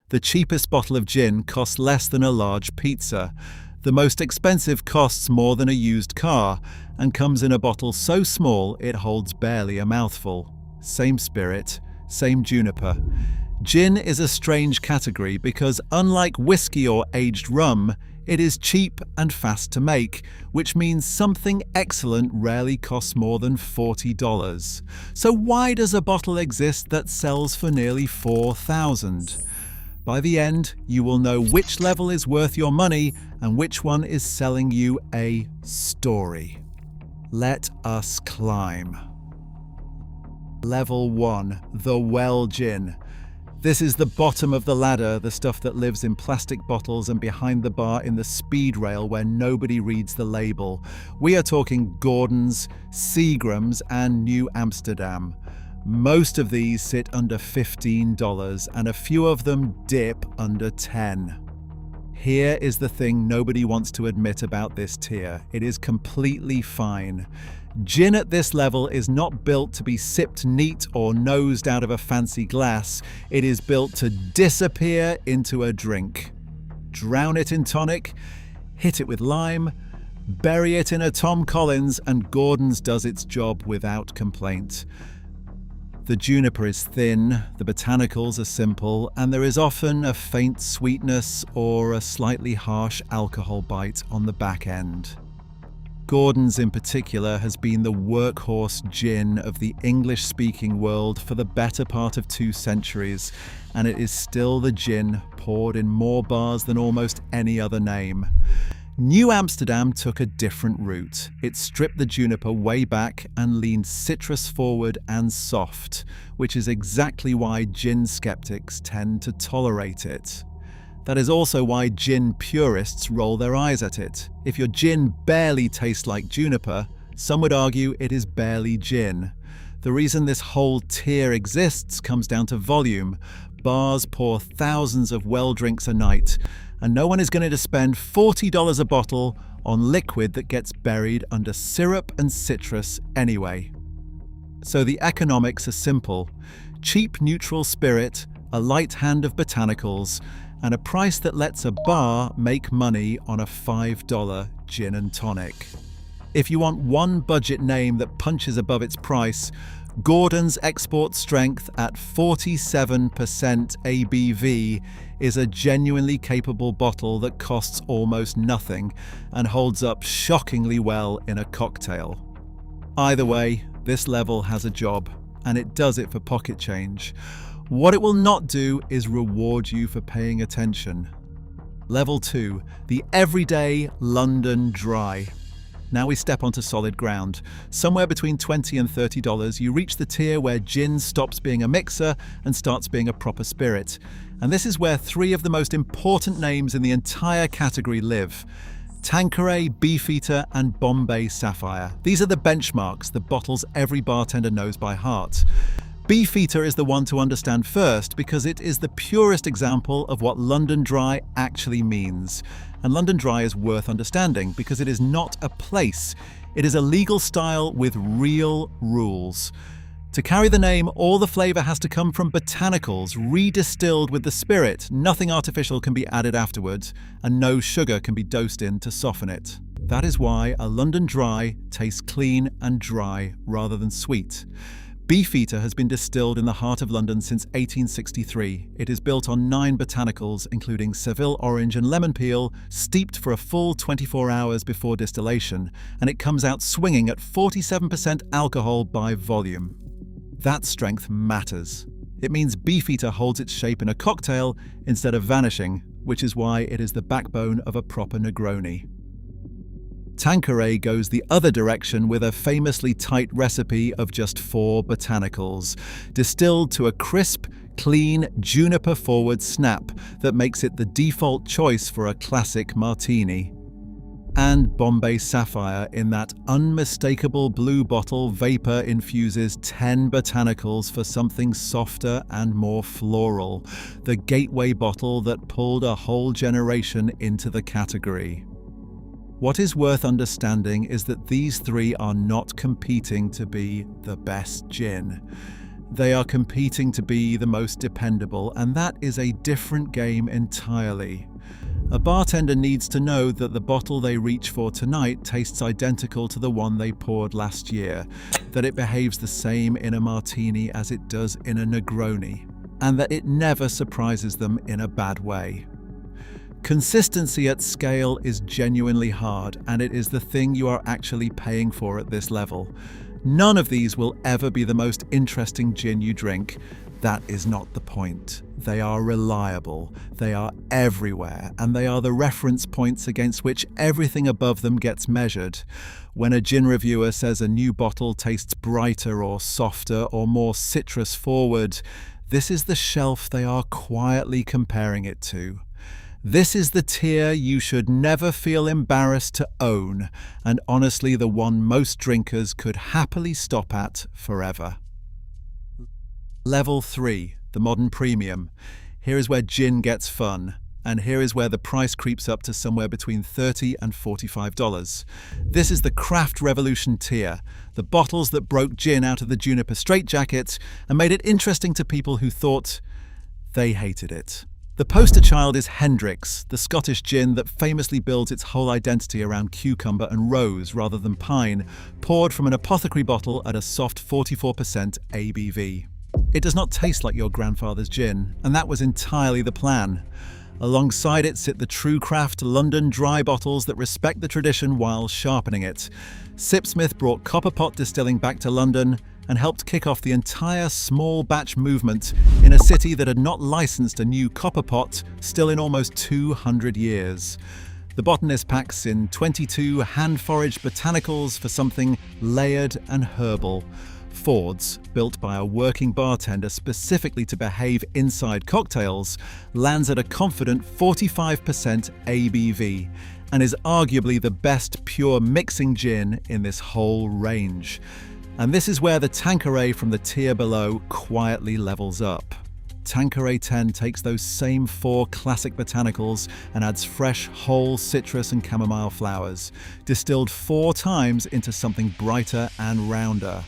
The cheapest bottle of gin costs less than a large pizza. The most expensive costs more than a used car and comes in a bottle so small it holds barely a mouthful. Same spirit, same juniper. Gin is a strange category because, unlike whiskey or aged rum, it is cheap and fast to make, which means something excellent rarely costs more than $40. So why does a bottle exist that sells for nearly $4,000? By the end, you will know which level is worth your money and which one is selling you a story. Let us climb. Level 1, the well gin. This is the bottom of the ladder, the stuff that lives in plastic bottles and behind the bar in the speed rail where nobody reads the label. We are talking Gordon's, Seagram's, and New Amsterdam. Most of these sit under $15 and a few of them dip under $10. Here is the thing nobody wants to admit about this tier. It is completely fine. Gin at this level is not built to be sipped neat or nosed out of a fancy glass. It is built to disappear into a drink. Drown it in tonic, hit it with lime, bury it in a Tom Collins, and Gordon's does its job without complaint. The juniper is thin, the botanicals are simple, and there is often a faint sweetness or a slightly harsh alcohol bite on the back end. Gordon's in particular has been the workhorse gin of the English-speaking world for the better part of 2 centuries, and it is still the gin poured in more bars than almost any other name. New Amsterdam took a different route. It stripped the juniper way back and leaned citrus forward and soft, which is exactly why gin skeptics tend to tolerate it. That is also why gin purists roll their eyes at it. If your gin barely tastes like juniper, some would argue it is barely gin. The reason this whole tier exists comes down to volume. Bars pour thousands of well drinks a night, and no one is going to spend $40 a bottle on liquid that gets buried under syrup and citrus anyway. So the economics are simple. Cheap neutral spirit, a light hand of botanicals, and a price that lets a bar make money on a $5 gin and tonic. If you want one budget name that punches above its price, Gordon's export strength at 47% ABV is a genuinely capable bottle that costs almost nothing and holds up shockingly well in a cocktail. Either way, this level has a job, and it does it for pocket change. What it will not do is reward you for paying attention. Level 2, the everyday London Dry. Now we step onto solid ground. Somewhere between $20 and $30, you reach the tier where gin stops being a mixer and starts being a proper spirit. And this is where 3 of the most important names in the entire category live: Tanqueray, Beefeater, and Bombay Sapphire. These are the benchmarks, the bottles every bartender knows by heart. Beefeater is the one to understand first because it is the purest example of what London Dry actually means. And London Dry is worth understanding because it is not a place. It is a legal style with real rules. To carry the name, all the flavour has to come from botanicals, redistilled with the spirit. Nothing artificial can be added afterwards, and no sugar can be dosed in to soften it. That is why a London Dry tastes clean and dry rather than sweet. Beefeater has been distilled in the heart of London since 1863. It is built on 9 botanicals, including Seville orange and lemon peel, steeped for a full 24 hours before distillation, and it comes out swinging at 47% alcohol by volume. That strength matters. It means Beefeater holds its shape in a cocktail instead of vanishing, which is why it is the backbone of a proper Negroni. Tanqueray goes the other direction with a famously tight recipe of just 4 botanicals, distilled to a crisp, clean, juniper-forward snap that makes it the default choice for a classic martini. And Bombay Sapphire in that unmistakable blue bottle vapor infuses 10 botanicals for something softer and more floral, the gateway bottle that pulled a whole generation into the category. What is worth understanding is that these 3 are not competing to be the best gin. They are competing to be the most dependable, and that is a different game entirely. A bartender needs to know that the bottle they reach for tonight tastes identical to the one they poured last year, that it behaves the same in a martini as it does in a Negroni, and that it never surprises them in a bad way. Consistency at scale is genuinely hard, and it is the thing you are actually paying for at this level. None of these will ever be the most interesting gin you drink. That is not the point. They are reliable, they are everywhere, and they are the reference points against which everything above them gets measured. When a gin reviewer says a new bottle tastes brighter or softer or more citrus forward, this is the shelf they are quietly comparing it to. This is the tier you should never feel embarrassed to own, and honestly the one most drinkers could happily stop at forever. Level 3, the modern premium. Here is where gin gets fun, and here is where the price creeps up to somewhere between $30 and $45. This is the craft revolution tier, the bottles that broke gin out of the juniper straitjacket and made it interesting to people who thought they hated it. The poster child is Hendrick's, the Scottish gin that famously builds its whole identity around cucumber and rose rather than pine, poured from an apothecary bottle at a soft 44% ABV. It does not taste like your grandfather's gin, and that was entirely the plan. Alongside it sit the true craft London dry bottles that respect the tradition while sharpening it. Sipsmith brought copper pot distilling back to London and helped kick off the entire small batch movement in a city that had not licensed a new copper pot still in almost 200 years. The botanist packs in 22 hand-foraged botanicals for something layered and herbal. Ford's, built by a working bartender specifically to behave inside cocktails, lands at a confident 45% ABV and is arguably the best pure mixing gin in this whole range. And this is where the Tanqueray from the tier below quietly levels up. Tanqueray 10 takes those same 4 classic botanicals and adds fresh, whole citrus and chamomile flowers, distilled 4 times into something brighter and rounder.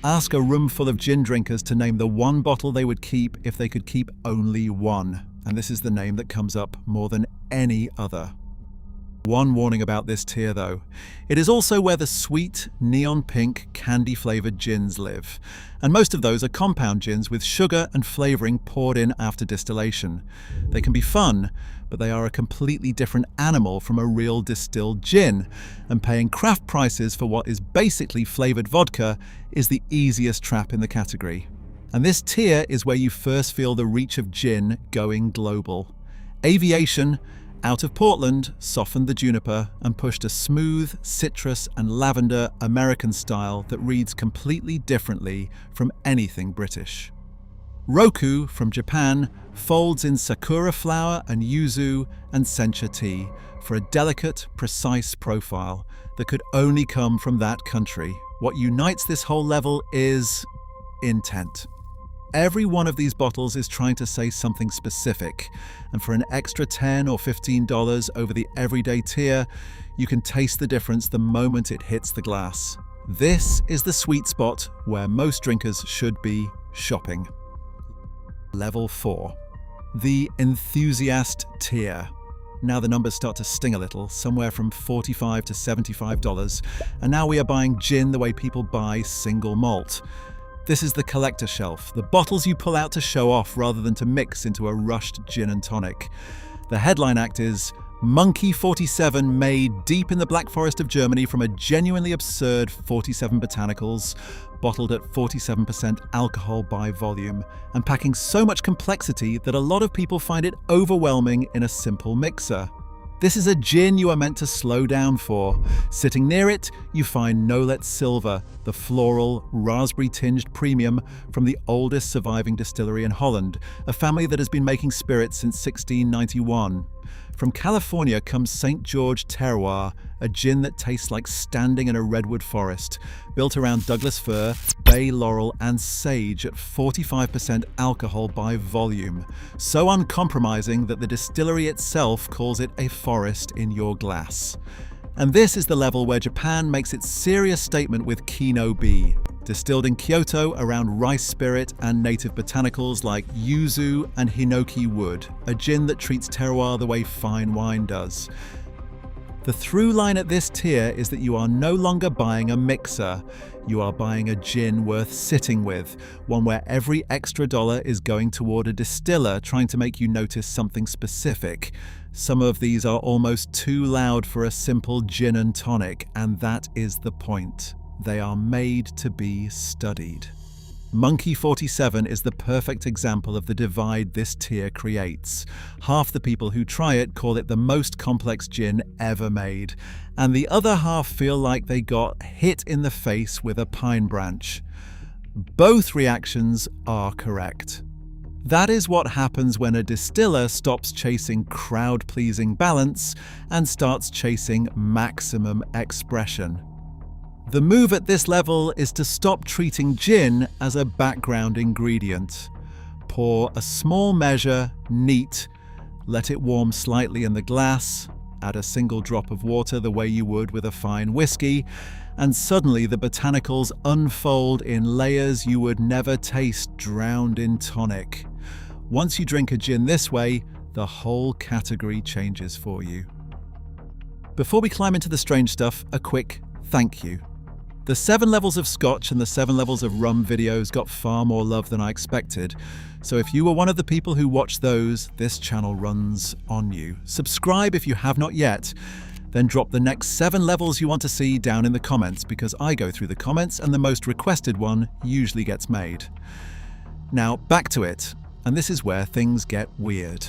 Ask a room full of gin drinkers to name the one bottle they would keep if they could keep only one, and this is the name that comes up more than any other. One warning about this tier though, it is also where the sweet, neon pink, candy-flavoured gins live, and most of those are compound gins with sugar and flavouring poured in after distillation. They can be fun, but they are a completely different animal from a real distilled gin, and paying craft prices for what is basically flavoured vodka is the easiest trap in the category. And this tier is where you first feel the reach of gin going global. Aviation, out of Portland, softened the juniper and pushed a smooth, citrus and lavender American style that reads completely differently from anything British. Roku, from Japan, folds in sakura flower and yuzu and sencha tea for a delicate, precise profile that could only come from that country. What unites this whole level is intent. Every one of these bottles is trying to say something specific, and for an extra $10 or $15 over the everyday tier, you can taste the difference the moment it hits the glass. This is the sweet spot where most drinkers should be shopping. Level 4. The enthusiast tier. Now the numbers start to sting a little, somewhere from $45 to $75, and now we are buying gin the way people buy single malt. This is the collector shelf, the bottles you pull out to show off rather than to mix into a rushed gin and tonic. The headline act is Monkey 47, made deep in the Black Forest of Germany from a genuinely absurd 47 botanicals, bottled at 47% alcohol by volume, and packing so much complexity that a lot of people find it overwhelming in a simple mixer. This is a gin you are meant to slow down for. Sitting near it, you find Nolet Silver, the floral, raspberry-tinged premium from the oldest surviving distillery in Holland, a family that has been making spirits since 1691. From California comes St. George Terroir, a gin that tastes like standing in a redwood forest, built around Douglas fir, bay laurel and sage at 45% alcohol by volume, so uncompromising that the distillery itself calls it a forest in your glass. And this is the level where Japan makes its serious statement with Kino B. Distilled in Kyoto around rice spirit and native botanicals like yuzu and hinoki wood, a gin that treats terroir the way fine wine does. The through line at this tier is that you are no longer buying a mixer. You are buying a gin worth sitting with, one where every extra dollar is going toward a distiller trying to make you notice something specific. Some of these are almost too loud for a simple gin and tonic, and that is the point. They are made to be studied. Monkey 47 is the perfect example of the divide this tier creates. Half the people who try it call it the most complex gin ever made, and the other half feel like they got hit in the face with a pine branch. Both reactions are correct. That is what happens when a distiller stops chasing crowd-pleasing balance and starts chasing maximum expression. The move at this level is to stop treating gin as a background ingredient. Pour a small measure, neat, let it warm slightly in the glass, add a single drop of water the way you would with a fine whiskey, and suddenly the botanicals unfold in layers you would never taste drowned in tonic. Once you drink a gin this way, the whole category changes for you. Before we climb into the strange stuff, a quick thank you. The 7 levels of Scotch and the 7 levels of rum videos got far more love than I expected, so if you were one of the people who watched those, this channel runs on you. Subscribe if you have not yet, then drop the next 7 levels you want to see down in the comments, because I go through the comments and the most requested one usually gets made. Now back to it, and this is where things get weird.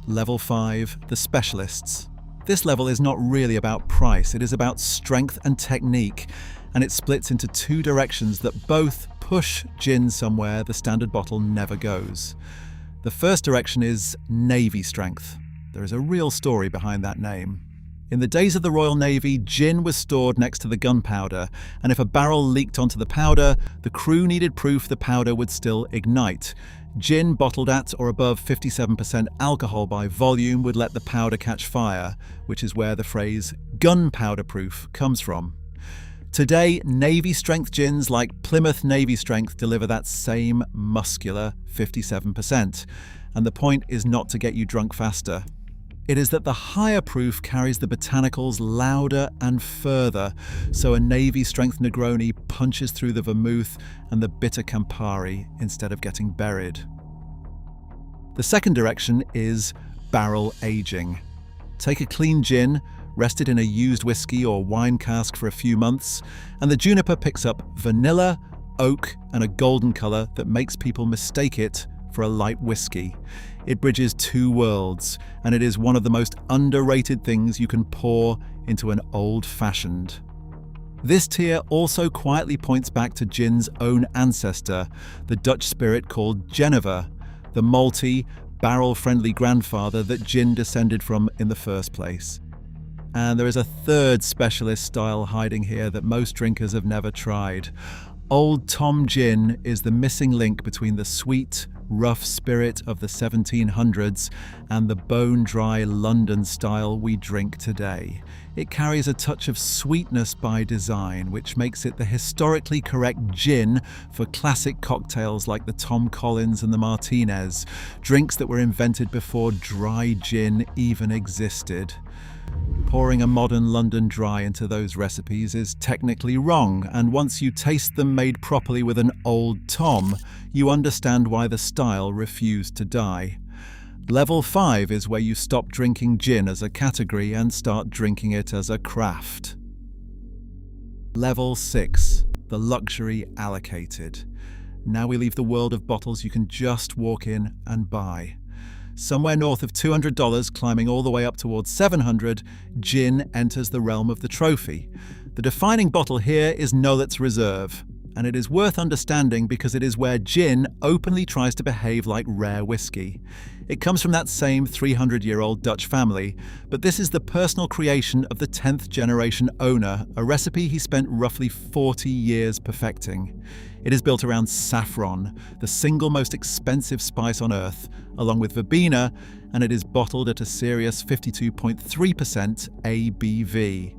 Level 5, the specialists. This level is not really about price, it is about strength and technique, and it splits into 2 directions that both push gin somewhere the standard bottle never goes. The first direction is Navy strength. There is a real story behind that name. In the days of the Royal Navy, gin was stored next to the gunpowder, and if a barrel leaked onto the powder, the crew needed proof the powder would still ignite. Gin bottled at or above 57% alcohol by volume would let the powder catch fire, which is where the phrase gunpowder proof comes from. Today, Navy strength gins like Plymouth Navy Strength deliver that same muscular 57%, and the point is not to get you drunk faster. It is that the higher proof carries the botanicals louder and further, so a Navy strength Negroni punches through the vermouth and the bitter Campari instead of getting buried. The second direction is barrel aging. Take a clean gin, rest it in a used whiskey or wine cask for a few months, and the juniper picks up vanilla, oak, and a golden colour that makes people mistake it for a light whiskey. It bridges 2 worlds, and it is one of the most underrated things you can pour into an old-fashioned. This tier also quietly points back to gin's own ancestor, the Dutch spirit called Genever, the malty, barrel-friendly grandfather that gin descended from in the first place. And there is a third specialist style hiding here that most drinkers have never tried. Old Tom Gin is the missing link between the sweet, rough spirit of the 1700s and the bone-dry London style we drink today. It carries a touch of sweetness by design, which makes it the historically correct gin for classic cocktails like the Tom Collins and the Martinez, drinks that were invented before dry gin even existed. Pouring a modern London dry into those recipes is technically wrong, and once you taste them made properly with an old Tom, you understand why the style refused to die. Level 5 is where you stop drinking gin as a category and start drinking it as a craft. Level 6, the luxury allocated. Now we leave the world of bottles you can just walk in and buy. Somewhere north of $200, climbing all the way up towards $700, gin enters the realm of the trophy. The defining bottle here is Nolet's Reserve, and it is worth understanding because it is where gin openly tries to behave like rare whiskey. It comes from that same 300-year-old Dutch family, but this is the personal creation of the 10th generation owner, a recipe he spent roughly 40 years perfecting. It is built around saffron, the single most expensive spice on earth, along with verbena, and it is bottled at a serious 52.3% ABV.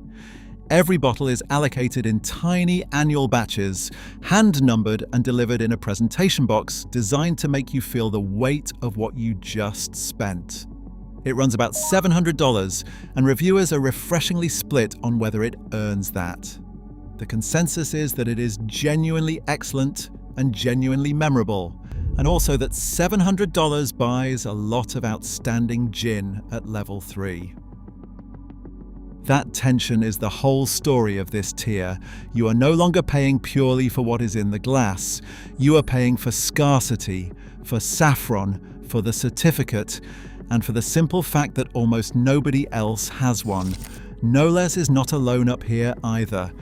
Every bottle is allocated in tiny annual batches, hand-numbered and delivered in a presentation box designed to make you feel the weight of what you just spent. It runs about $700, and reviewers are refreshingly split on whether it earns that. The consensus is that it is genuinely excellent and genuinely memorable, and also that $700 buys a lot of outstanding gin at level 3. That tension is the whole story of this tier. You are no longer paying purely for what is in the glass. You are paying for scarcity, for saffron, for the certificate, and for the simple fact that almost nobody else has one. Noles is not alone up here either.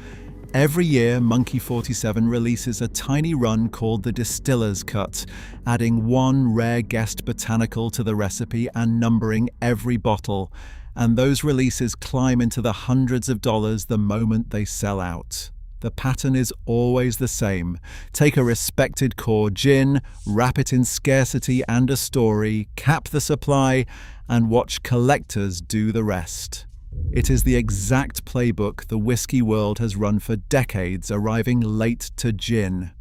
Every year, Monkey 47 releases a tiny run called the Distiller's Cut, adding one rare guest botanical to the recipe and numbering every bottle. And those releases climb into the hundreds of dollars the moment they sell out. The pattern is always the same. Take a respected core gin, wrap it in scarcity and a story, cap the supply, and watch collectors do the rest. It is the exact playbook the whiskey world has run for decades, arriving late to gin.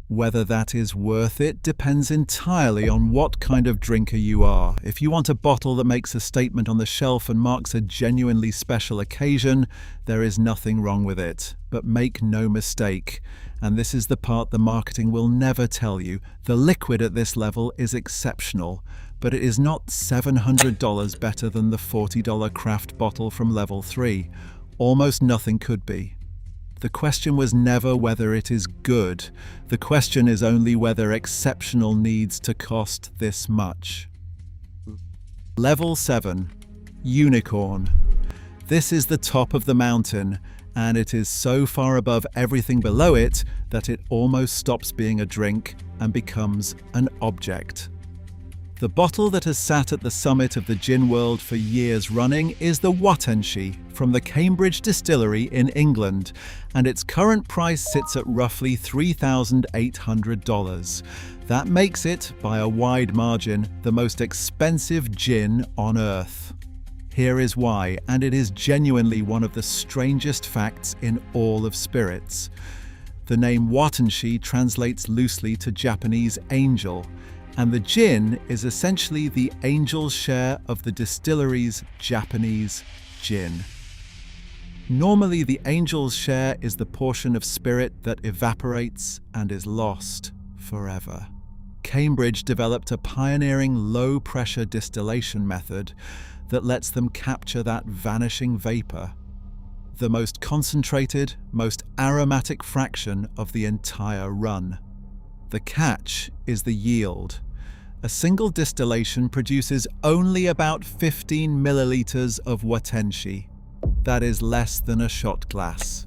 Whether that is worth it depends entirely on what kind of drinker you are. If you want a bottle that makes a statement on the shelf and marks a genuinely special occasion, there is nothing wrong with it. But make no mistake, and this is the part the marketing will never tell you, the liquid at this level is exceptional, but it is not $700 better than the $40 craft bottle from level 3. Almost nothing could be. The question was never whether it is good. The question is only whether exceptional needs to cost this much. Level 7. Unicorn. This is the top of the mountain, and it is so far above everything below it that it almost stops being a drink and becomes an object. The bottle that has sat at the summit of the gin world for years running is the Watenshi from the Cambridge Distillery in England, and its current price sits at roughly $3,800. That makes it, by a wide margin, the most expensive gin on earth. Here is why, and it is genuinely one of the strangest facts in all of spirits. The name Watenshi translates loosely to Japanese angel, and the gin is essentially the angel's share of the distillery's Japanese gin. Normally, the angel's share is the portion of spirit that evaporates and is lost forever. Cambridge developed a pioneering low-pressure distillation method that lets them capture that vanishing vapor, the most concentrated, most aromatic fraction of the entire run. The catch is the yield. A single distillation produces only about 15 milliliters of Watenshi. That is less than a shot glass.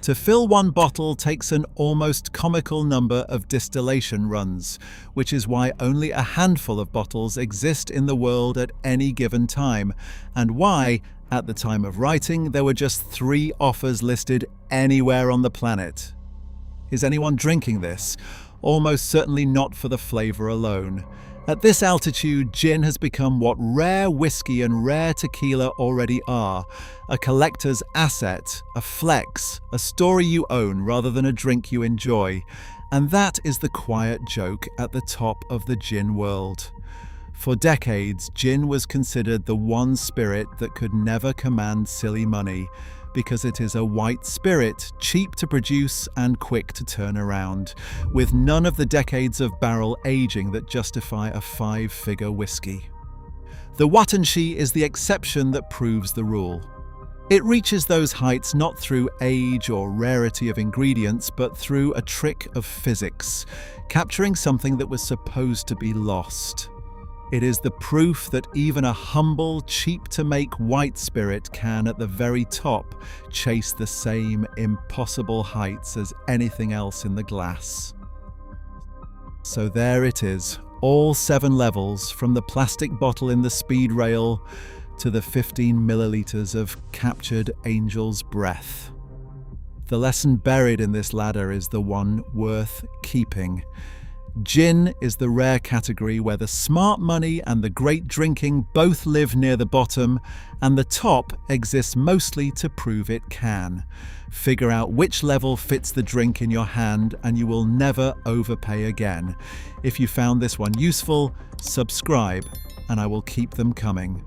To fill one bottle takes an almost comical number of distillation runs, which is why only a handful of bottles exist in the world at any given time, and why, at the time of writing, there were just 3 offers listed anywhere on the planet. Is anyone drinking this? Almost certainly not for the flavor alone. At this altitude, gin has become what rare whiskey and rare tequila already are: a collector's asset, a flex, a story you own rather than a drink you enjoy. And that is the quiet joke at the top of the gin world. For decades, gin was considered the one spirit that could never command silly money, because it is a white spirit, cheap to produce and quick to turn around, with none of the decades of barrel aging that justify a 5-figure whiskey. The Watenshi is the exception that proves the rule. It reaches those heights not through age or rarity of ingredients, but through a trick of physics, capturing something that was supposed to be lost. It is the proof that even a humble, cheap-to-make white spirit can, at the very top, chase the same impossible heights as anything else in the glass. So there it is, all 7 levels, from the plastic bottle in the speed rail to the 15 milliliters of captured angel's breath. The lesson buried in this ladder is the one worth keeping. Gin is the rare category where the smart money and the great drinking both live near the bottom, and the top exists mostly to prove it can. Figure out which level fits the drink in your hand and you will never overpay again. If you found this one useful, subscribe and I will keep them coming.